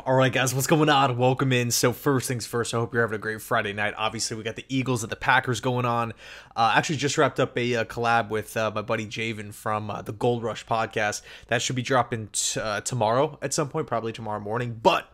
All right, guys, what's going on? Welcome in. So first things first, I hope you're having a great Friday night. Obviously, we got the Eagles and the Packers going on. Actually, just wrapped up a collab with my buddy Javen from the Gold Rush podcast. That should be dropping tomorrow at some point, probably tomorrow morning. But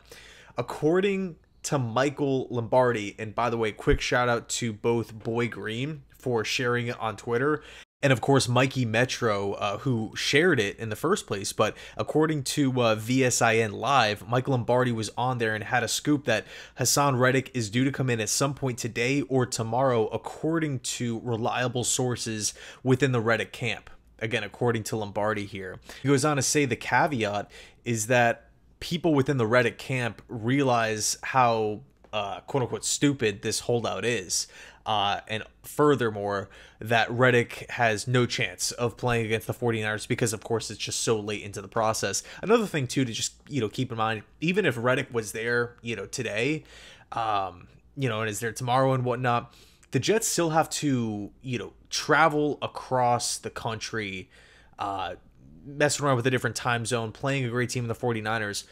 according to Michael Lombardi, and by the way, quick shout out to both Boy Green for sharing it on Twitter, and of course, Mikey Metro, who shared it in the first place. But according to VSIN Live, Michael Lombardi was on there and had a scoop that Haason Reddick is due to come in at some point today or tomorrow, according to reliable sources within the Reddick camp. Again, according to Lombardi here. He goes on to say the caveat is that people within the Reddick camp realize how quote-unquote stupid this holdout is. And furthermore, that Reddick has no chance of playing against the 49ers because, of course, it's just so late into the process. Another thing, too, to just, keep in mind, even if Reddick was there, today, and is there tomorrow and whatnot, the Jets still have to, travel across the country, messing around with a different time zone, playing a great team in the 49ers.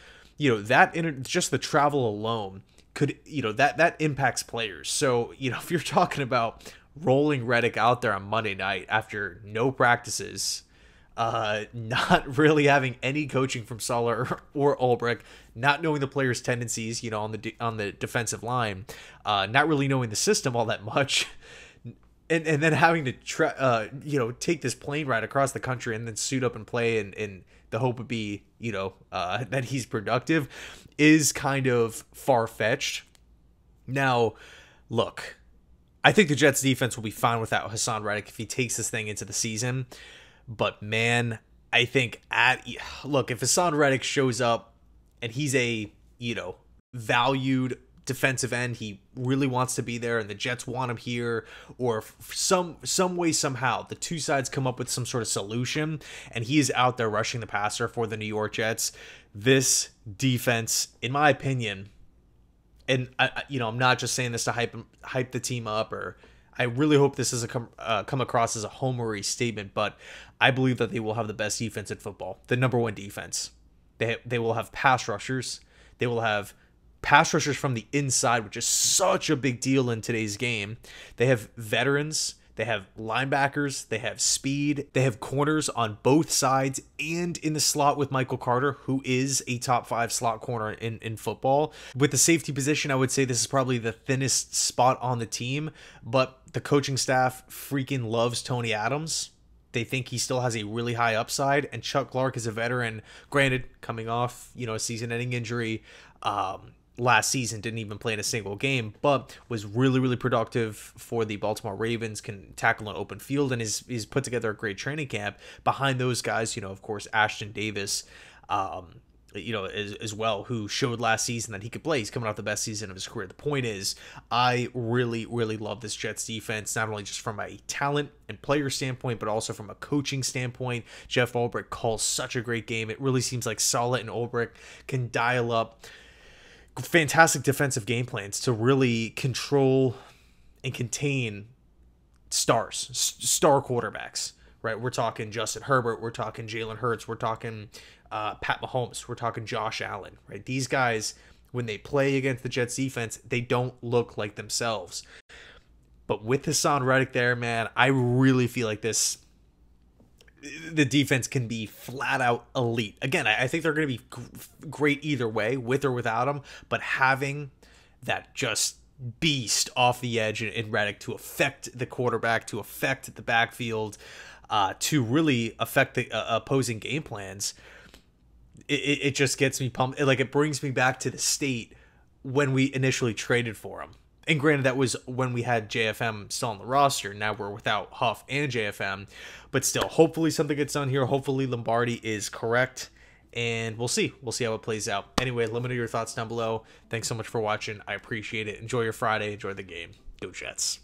Just the travel alone could, that impacts players. So, if you're talking about rolling Reddick out there on Monday night after no practices, not really having any coaching from Suller or Ulbrich, not knowing the players' tendencies, on the defensive line, not really knowing the system all that much, and then having to take this plane ride across the country and then suit up and play, and the hope would be, that he's productive, is kind of far-fetched. Now, look, I think the Jets defense will be fine without Haason Reddick if he takes this thing into the season. But man, I think if Haason Reddick shows up and he's a, valued defensive end, he really wants to be there and the Jets want him here, or some way, somehow, the two sides come up with some sort of solution and he is out there rushing the passer for the New York Jets, this defense, in my opinion, and I'm not just saying this to hype the team up, or I really hope this doesn't come across as a homery statement, but I believe that they will have the best defense in football, the number one defense. They will have pass rushers. They will have pass rushers from the inside, which is such a big deal in today's game. They have veterans. They have linebackers. They have speed. They have corners on both sides and in the slot with Michael Carter, who is a top 5 slot corner in football. With the safety position, I would say this is probably the thinnest spot on the team, but the coaching staff freaking loves Tony Adams. They think he still has a really high upside, and Chuck Clark is a veteran, granted, coming off, a season-ending injury. Last season, didn't even play in a single game, but was really, really productive for the Baltimore Ravens, can tackle an open field, and is put together a great training camp. Behind those guys, of course, Ashton Davis, as well, who showed last season that he could play. He's coming off the best season of his career. The point is, I really, really love this Jets defense, not only just from a talent and player standpoint, but also from a coaching standpoint. Jeff Ulbrich calls such a great game. It really seems like Saleh and Ulbrich can dial up fantastic defensive game plans to really control and contain star quarterbacks, right? We're talking Justin Herbert, we're talking Jalen Hurts, we're talking Pat Mahomes, we're talking Josh Allen, right? These guys, when they play against the Jets defense, they don't look like themselves. But with Haason Reddick there, man, I really feel like the defense can be flat out elite. Again, I think they're going to be great either way, with or without him, but having that just beast off the edge in Reddick to affect the quarterback, to affect the backfield, to really affect the opposing game plans, it just gets me pumped. It brings me back to the state when we initially traded for him. And granted, that was when we had JFM still on the roster. Now we're without Huff and JFM. But still, hopefully something gets done here. Hopefully Lombardi is correct. And we'll see. We'll see how it plays out. Anyway, let me know your thoughts down below. Thanks so much for watching. I appreciate it. Enjoy your Friday. Enjoy the game. Go Jets.